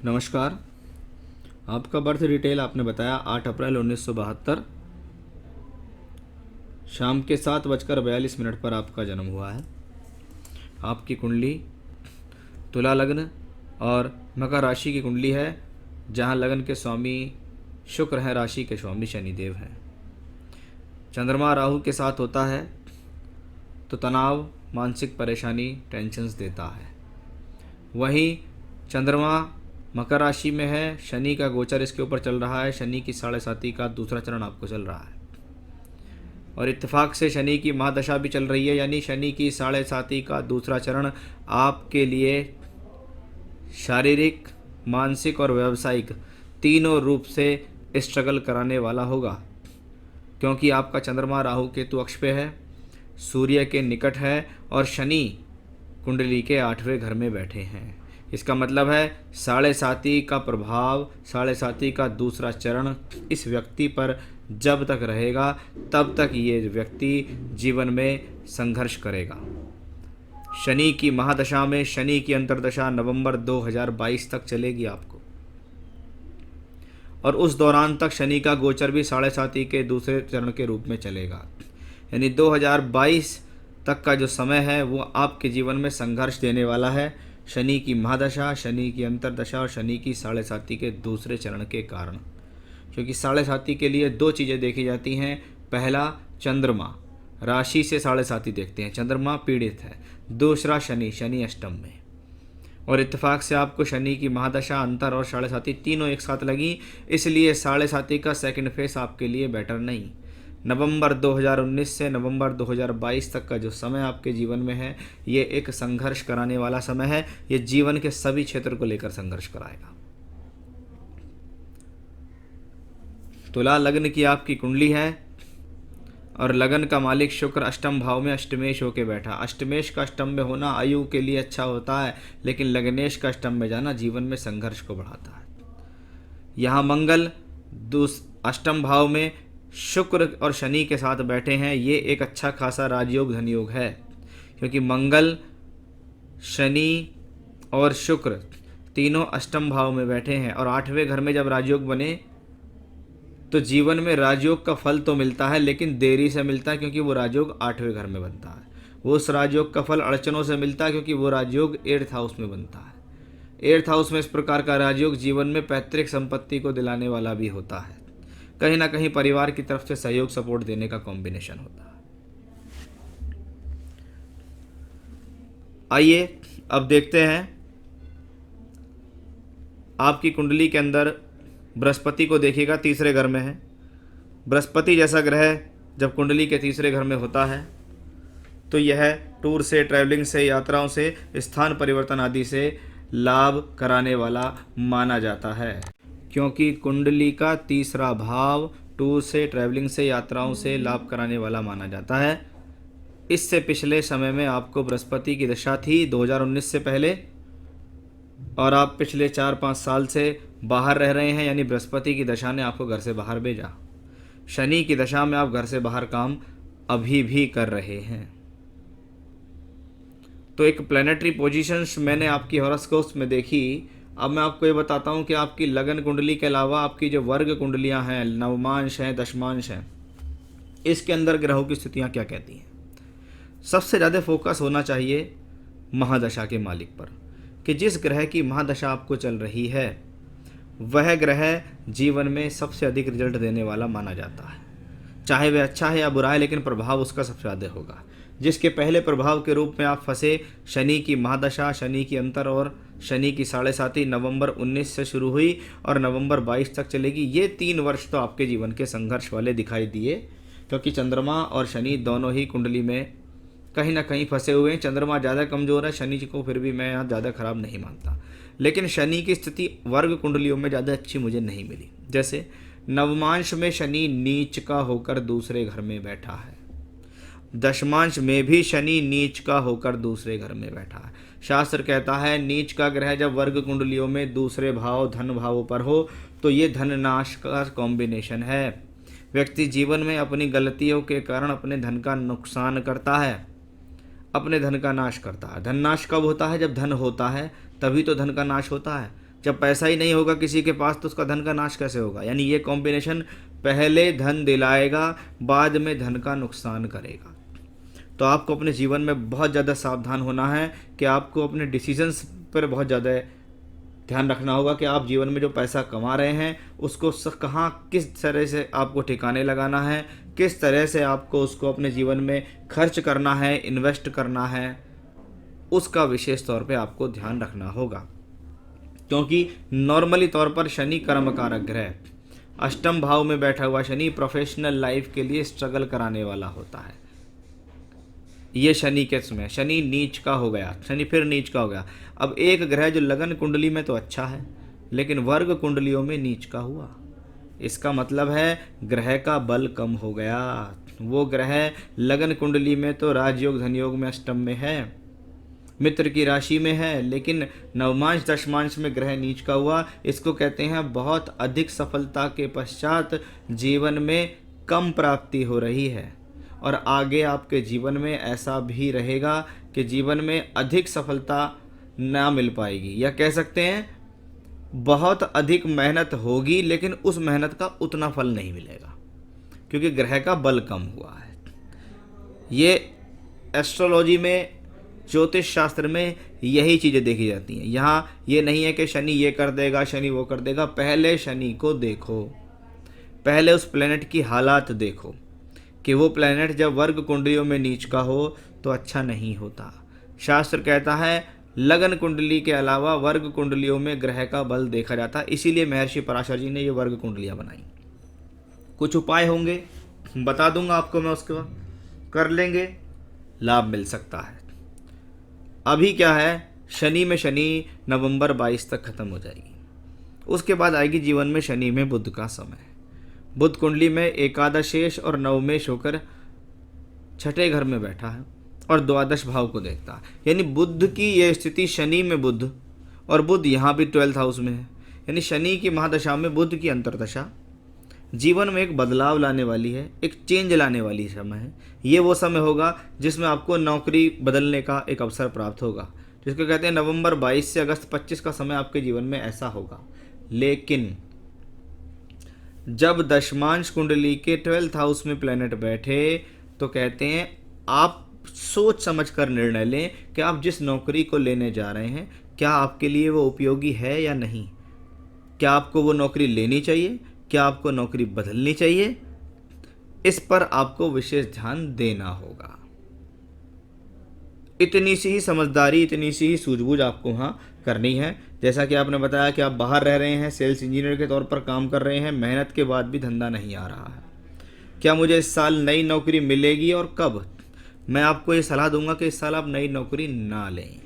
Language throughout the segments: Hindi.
नमस्कार। आपका बर्थ डिटेल आपने बताया 8 अप्रैल 1972 शाम के 7:42 पर आपका जन्म हुआ है। आपकी कुंडली तुला लग्न और मकर राशि की कुंडली है, जहां लग्न के स्वामी शुक्र हैं, राशि के स्वामी शनिदेव हैं। चंद्रमा राहु के साथ होता है तो तनाव, मानसिक परेशानी, टेंशन्स देता है। वहीं चंद्रमा मकर राशि में है, शनि का गोचर इसके ऊपर चल रहा है। शनि की 7.5 का दूसरा चरण आपको चल रहा है और इत्तेफाक से शनि की महादशा भी चल रही है, यानी शनि की 7.5 का दूसरा चरण आपके लिए शारीरिक, मानसिक और व्यावसायिक तीनों रूप से स्ट्रगल कराने वाला होगा, क्योंकि आपका चंद्रमा राहु केतु अक्ष पे है, सूर्य के निकट है और शनि कुंडली के 8वें घर में बैठे हैं। इसका मतलब है 7.5 का प्रभाव, 7.5 का दूसरा चरण इस व्यक्ति पर जब तक रहेगा तब तक ये व्यक्ति जीवन में संघर्ष करेगा। शनि की महादशा में शनि की अंतर्दशा नवंबर 2022 तक चलेगी आपको, और उस दौरान तक शनि का गोचर भी 7.5 के दूसरे चरण के रूप में चलेगा। यानी 2022 तक का जो समय है वो आपके जीवन में संघर्ष देने वाला है। शनि की महादशा, शनि की अंतर्दशा और शनि की 7.5 के दूसरे चरण के कारण, क्योंकि 7.5 के लिए दो चीज़ें देखी जाती हैं। पहला, चंद्रमा राशि से 7.5 देखते हैं, चंद्रमा पीड़ित है। दूसरा, शनि, शनि अष्टम में, और इत्तेफाक से आपको शनि की महादशा, अंतर और 7.5 तीनों एक साथ लगी, इसलिए 7.5 का सेकंड फेस आपके लिए बेटर नहीं। नवंबर 2019 से नवंबर 2022 तक का जो समय आपके जीवन में है, ये एक संघर्ष कराने वाला समय है। ये जीवन के सभी क्षेत्र को लेकर संघर्ष कराएगा। तुला लग्न की आपकी कुंडली है और लगन का मालिक शुक्र अष्टम भाव में अष्टमेश होकर बैठा। अष्टमेश का अष्टम में होना आयु के लिए अच्छा होता है, लेकिन लग्नेश का अष्टम में जाना जीवन में संघर्ष को बढ़ाता है। यहाँ मंगल अष्टम भाव में शुक्र और शनि के साथ बैठे हैं। ये एक अच्छा खासा राजयोग धनयोग है, क्योंकि मंगल, शनि और शुक्र तीनों अष्टम भाव में बैठे हैं, और 8वें घर में जब राजयोग बने तो जीवन में राजयोग का फल तो मिलता है, लेकिन देरी से मिलता है, क्योंकि वो राजयोग 8वें घर में बनता है। वो उस राजयोग का फल अड़चनों से मिलता है, क्योंकि वो राजयोग 8th हाउस में बनता है। 8th हाउस में इस प्रकार का राजयोग जीवन में पैतृक संपत्ति को दिलाने वाला भी होता है। कहीं ना कहीं परिवार की तरफ से सहयोग, सपोर्ट देने का कॉम्बिनेशन होता है। आइए अब देखते हैं आपकी कुंडली के अंदर बृहस्पति को। देखिएगा, तीसरे घर में है। बृहस्पति जैसा ग्रह जब कुंडली के तीसरे घर में होता है तो यह टूर से, ट्रैवलिंग से, यात्राओं से, स्थान परिवर्तन आदि से लाभ कराने वाला माना जाता है, क्योंकि कुंडली का तीसरा भाव टूर से, ट्रैवलिंग से, यात्राओं से लाभ कराने वाला माना जाता है। इससे पिछले समय में आपको बृहस्पति की दशा थी 2019 से पहले, और आप पिछले 4-5 साल से बाहर रह रहे हैं, यानी बृहस्पति की दशा ने आपको घर से बाहर भेजा। शनि की दशा में आप घर से बाहर काम अभी भी कर रहे हैं। तो एक प्लैनेटरी पोजीशंस मैंने आपकी हॉरोस्कोप्स में देखी। अब मैं आपको ये बताता हूँ कि आपकी लगन कुंडली के अलावा आपकी जो वर्ग कुंडलियाँ हैं, नवमांश हैं, दशमांश हैं, इसके अंदर ग्रहों की स्थितियाँ क्या कहती हैं। सबसे ज़्यादा फोकस होना चाहिए महादशा के मालिक पर, कि जिस ग्रह की महादशा आपको चल रही है वह ग्रह जीवन में सबसे अधिक रिजल्ट देने वाला माना जाता है। चाहे वह अच्छा है या बुरा है, लेकिन प्रभाव उसका सबसे ज़्यादा होगा। जिसके पहले प्रभाव के रूप में आप फंसे, शनि की महादशा, शनि की अंतर और शनि की 7.5 नवंबर 19 से शुरू हुई और नवंबर 22 तक चलेगी। ये 3 वर्ष तो आपके जीवन के संघर्ष वाले दिखाई दिए, क्योंकि चंद्रमा और शनि दोनों ही कुंडली में कहीं ना कहीं फंसे हुए हैं। चंद्रमा ज़्यादा कमज़ोर है, शनि को फिर भी मैं यहाँ ज़्यादा खराब नहीं मानता, लेकिन शनि की स्थिति वर्ग कुंडलियों में ज़्यादा अच्छी मुझे नहीं मिली। जैसे नवमांश में शनि नीच का होकर दूसरे घर में बैठा है, दशमांश में भी शनि नीच का होकर दूसरे घर में बैठा है। शास्त्र कहता है नीच का ग्रह जब वर्ग कुंडलियों में दूसरे भाव, धन भाव पर हो तो ये धन नाश का कॉम्बिनेशन है। व्यक्ति जीवन में अपनी गलतियों के कारण अपने धन का नुकसान करता है, अपने धन का नाश करता है। धन नाश कब होता है? जब धन होता है तभी तो धन का नाश होता है। जब पैसा ही नहीं होगा किसी के पास तो उसका धन का नाश कैसे होगा। यानी ये कॉम्बिनेशन पहले धन दिलाएगा, बाद में धन का नुकसान करेगा। तो आपको अपने जीवन में बहुत ज़्यादा सावधान होना है कि आपको अपने डिसीजंस पर बहुत ज़्यादा ध्यान रखना होगा कि आप जीवन में जो पैसा कमा रहे हैं उसको कहाँ किस तरह से आपको ठिकाने लगाना है, किस तरह से आपको उसको अपने जीवन में खर्च करना है, इन्वेस्ट करना है, उसका विशेष तौर पे आपको ध्यान रखना होगा। क्योंकि नॉर्मली तौर पर शनि कर्म कारक ग्रह, अष्टम भाव में बैठा हुआ शनि प्रोफेशनल लाइफ के लिए स्ट्रगल कराने वाला होता है। ये शनि के समय शनि नीच का हो गया, शनि फिर नीच का हो गया। अब एक ग्रह जो लगन कुंडली में तो अच्छा है लेकिन वर्ग कुंडलियों में नीच का हुआ, इसका मतलब है ग्रह का बल कम हो गया। वो ग्रह लगन कुंडली में तो राजयोग धनयोग में अष्टम में है, मित्र की राशि में है, लेकिन नवमांश दशमांश में ग्रह नीच का हुआ। इसको कहते हैं बहुत अधिक सफलता के पश्चात जीवन में कम प्राप्ति हो रही है, और आगे आपके जीवन में ऐसा भी रहेगा कि जीवन में अधिक सफलता ना मिल पाएगी, या कह सकते हैं बहुत अधिक मेहनत होगी लेकिन उस मेहनत का उतना फल नहीं मिलेगा, क्योंकि ग्रह का बल कम हुआ है। ये एस्ट्रोलॉजी में, ज्योतिष शास्त्र में यही चीज़ें देखी जाती हैं। यहाँ ये नहीं है कि शनि ये कर देगा, शनि वो कर देगा। पहले शनि को देखो, पहले उस प्लेनेट की हालात देखो कि वो प्लेनेट जब वर्ग कुंडलियों में नीच का हो तो अच्छा नहीं होता। शास्त्र कहता है लगन कुंडली के अलावा वर्ग कुंडलियों में ग्रह का बल देखा जाता है, इसीलिए महर्षि पराशर जी ने ये वर्ग कुंडलियाँ बनाई। कुछ उपाय होंगे बता दूंगा आपको मैं, उसके बाद कर लेंगे, लाभ मिल सकता है। अभी क्या है, शनि में शनि नवंबर 22 तक खत्म हो जाएगी, उसके बाद आएगी जीवन में शनि में बुध का समय। बुध कुंडली में एकादशेश और नवमेश होकर छठे घर में बैठा है और द्वादश भाव को देखता है। यानी बुध की यह स्थिति, शनि में बुध, और बुध यहाँ भी 12th हाउस में है, यानी शनि की महादशा में बुध की अंतर्दशा जीवन में एक बदलाव लाने वाली है, एक चेंज लाने वाली समय है। ये वो समय होगा जिसमें आपको नौकरी बदलने का एक अवसर प्राप्त होगा, जिसको कहते हैं नवंबर 22 से अगस्त 25 का समय आपके जीवन में ऐसा होगा। लेकिन जब दशमांश कुंडली के 12th हाउस में प्लैनेट बैठे तो कहते हैं आप सोच समझ कर निर्णय लें कि आप जिस नौकरी को लेने जा रहे हैं क्या आपके लिए वो उपयोगी है या नहीं, क्या आपको वो नौकरी लेनी चाहिए, क्या आपको नौकरी बदलनी चाहिए। इस पर आपको विशेष ध्यान देना होगा। इतनी सी ही समझदारी, इतनी सी ही सूझबूझ आपको वहाँ करनी है। जैसा कि आपने बताया कि आप बाहर रह रहे हैं, सेल्स इंजीनियर के तौर पर काम कर रहे हैं, मेहनत के बाद भी धंधा नहीं आ रहा है, क्या मुझे इस साल नई नौकरी मिलेगी और कब। मैं आपको ये सलाह दूंगा कि इस साल आप नई नौकरी ना लें,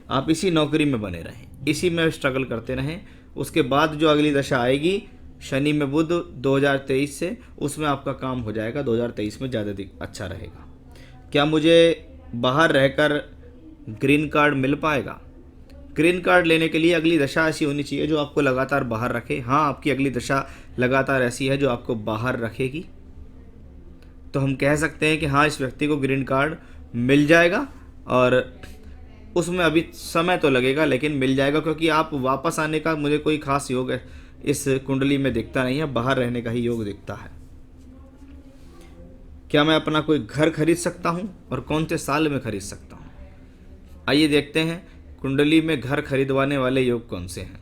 आप इसी नौकरी में बने रहें, इसी में स्ट्रगल करते रहें। उसके बाद जो अगली दशा आएगी शनि में बुध 2023 से, उसमें आपका काम हो जाएगा। 2023 में ज़्यादा अच्छा रहेगा। क्या मुझे बाहर रहकर ग्रीन कार्ड मिल पाएगा। ग्रीन कार्ड लेने के लिए अगली दशा ऐसी होनी चाहिए जो आपको लगातार बाहर रखे। हाँ, आपकी अगली दशा लगातार ऐसी है जो आपको बाहर रखेगी, तो हम कह सकते हैं कि हाँ, इस व्यक्ति को ग्रीन कार्ड मिल जाएगा, और उसमें अभी समय तो लगेगा लेकिन मिल जाएगा, क्योंकि आप वापस आने का मुझे कोई खास योग इस कुंडली में दिखता नहीं है, बाहर रहने का ही योग दिखता है। क्या मैं अपना कोई घर खरीद सकता हूँ और कौन से साल में खरीद सकता हूँ। आइए देखते हैं कुंडली में घर खरीदवाने वाले योग कौन से हैं।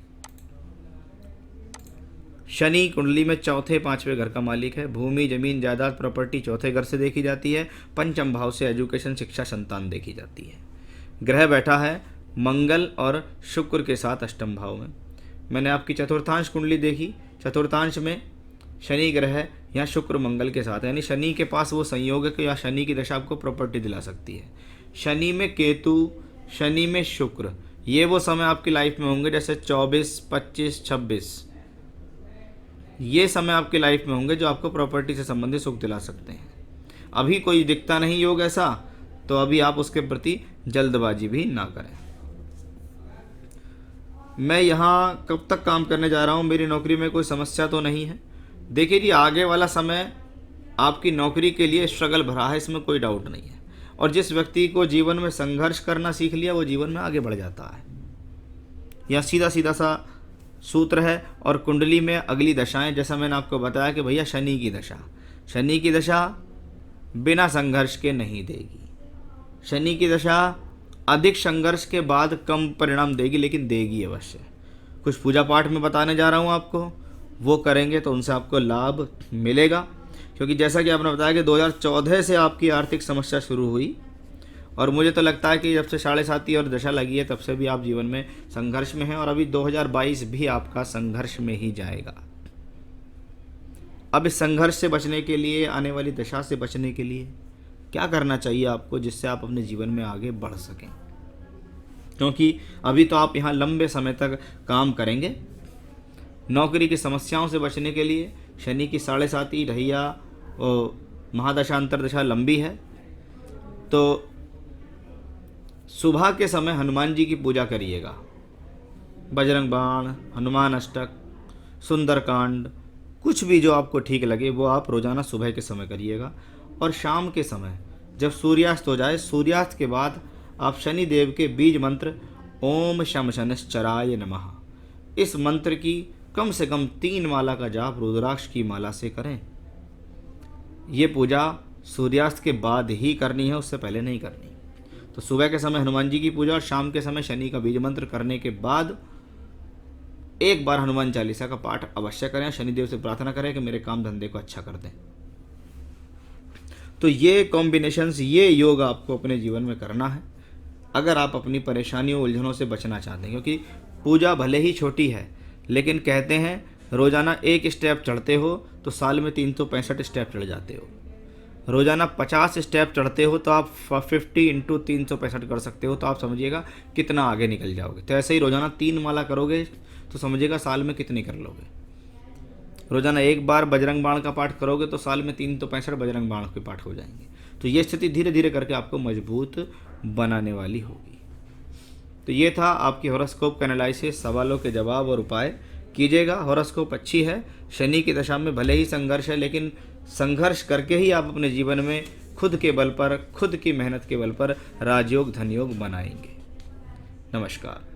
शनि कुंडली में चौथे पांचवें घर का मालिक है। भूमि, जमीन, जायदाद, प्रॉपर्टी चौथे घर से देखी जाती है। पंचम भाव से एजुकेशन, शिक्षा, संतान देखी जाती है। ग्रह बैठा है मंगल और शुक्र के साथ अष्टम भाव में। मैंने आपकी चतुर्थांश कुंडली देखी, चतुर्थांश में शनि ग्रह या शुक्र मंगल के साथ है, यानी शनि के पास वो संयोग है कि या शनि की दशा आपको प्रॉपर्टी दिला सकती है। शनि में केतु, शनि में शुक्र, ये वो समय आपकी लाइफ में होंगे जैसे 24, 25, 26, ये समय आपकी लाइफ में होंगे जो आपको प्रॉपर्टी से संबंधित सुख दिला सकते हैं। अभी कोई दिखता नहीं योग ऐसा, तो अभी आप उसके प्रति जल्दबाजी भी ना करें। मैं यहाँ कब तक काम करने जा रहा हूँ, मेरी नौकरी में कोई समस्या तो नहीं है। देखिए जी, आगे वाला समय आपकी नौकरी के लिए स्ट्रगल भरा है, इसमें कोई डाउट नहीं है। और जिस व्यक्ति को जीवन में संघर्ष करना सीख लिया वो जीवन में आगे बढ़ जाता है। यह सीधा सीधा सा सूत्र है। और कुंडली में अगली दशाएं, जैसा मैंने आपको बताया कि भैया शनि की दशा बिना संघर्ष के नहीं देगी। शनि की दशा अधिक संघर्ष के बाद कम परिणाम देगी, लेकिन देगी अवश्य। कुछ पूजा पाठ में बताने जा रहा हूँ आपको, वो करेंगे तो उनसे आपको लाभ मिलेगा। क्योंकि जैसा कि आपने बताया कि 2014 से आपकी आर्थिक समस्या शुरू हुई, और मुझे तो लगता है कि जब से 7.5 और दशा लगी है तब से भी आप जीवन में संघर्ष में हैं, और अभी 2022 भी आपका संघर्ष में ही जाएगा। अब इस संघर्ष से बचने के लिए, आने वाली दशा से बचने के लिए क्या करना चाहिए आपको, जिससे आप अपने जीवन में आगे बढ़ सकें? क्योंकि अभी तो आप यहाँ लंबे समय तक काम करेंगे। नौकरी की समस्याओं से बचने के लिए शनि की 7.5 ढैया और महादशा अंतरदशा लंबी है, तो सुबह के समय हनुमान जी की पूजा करिएगा। बजरंग बाण, हनुमान अष्टक, सुंदरकांड, कुछ भी जो आपको ठीक लगे वो आप रोज़ाना सुबह के समय करिएगा। और शाम के समय जब सूर्यास्त हो जाए, सूर्यास्त के बाद आप शनि देव के बीज मंत्र ओम शम शनश्चराय नमः, इस मंत्र की कम से कम 3 माला का जाप रुद्राक्ष की माला से करें। ये पूजा सूर्यास्त के बाद ही करनी है, उससे पहले नहीं करनी। तो सुबह के समय हनुमान जी की पूजा और शाम के समय शनि का बीज मंत्र करने के बाद एक बार हनुमान चालीसा का पाठ अवश्य करें। शनिदेव से प्रार्थना करें कि मेरे काम धंधे को अच्छा कर दें। तो ये कॉम्बिनेशंस, ये योग आपको अपने जीवन में करना है अगर आप अपनी परेशानियों उलझनों से बचना चाहते हैं। क्योंकि पूजा भले ही छोटी है, लेकिन कहते हैं रोज़ाना 1 स्टेप चढ़ते हो तो साल में 365 स्टेप चढ़ जाते हो। रोज़ाना 50 स्टेप चढ़ते हो तो आप 50 × 365 कर सकते हो। तो आप समझिएगा कितना आगे निकल जाओगे। तो ऐसे ही रोज़ाना 3 माला करोगे तो समझिएगा साल में कितनी कर लोगे। रोज़ाना 1 बार बजरंग बाण का पाठ करोगे तो साल में 365 बजरंग बाण के पाठ हो जाएंगे। तो ये स्थिति धीरे धीरे करके आपको मजबूत बनाने वाली होगी। तो ये था आपकी हॉरोस्कोप का एनालिसिस, सवालों के जवाब और उपाय कीजिएगा। हॉरोस्कोप अच्छी है, शनि की दशा में भले ही संघर्ष है, लेकिन संघर्ष करके ही आप अपने जीवन में खुद के बल पर, खुद की मेहनत के बल पर राजयोग धनयोग बनाएंगे। नमस्कार।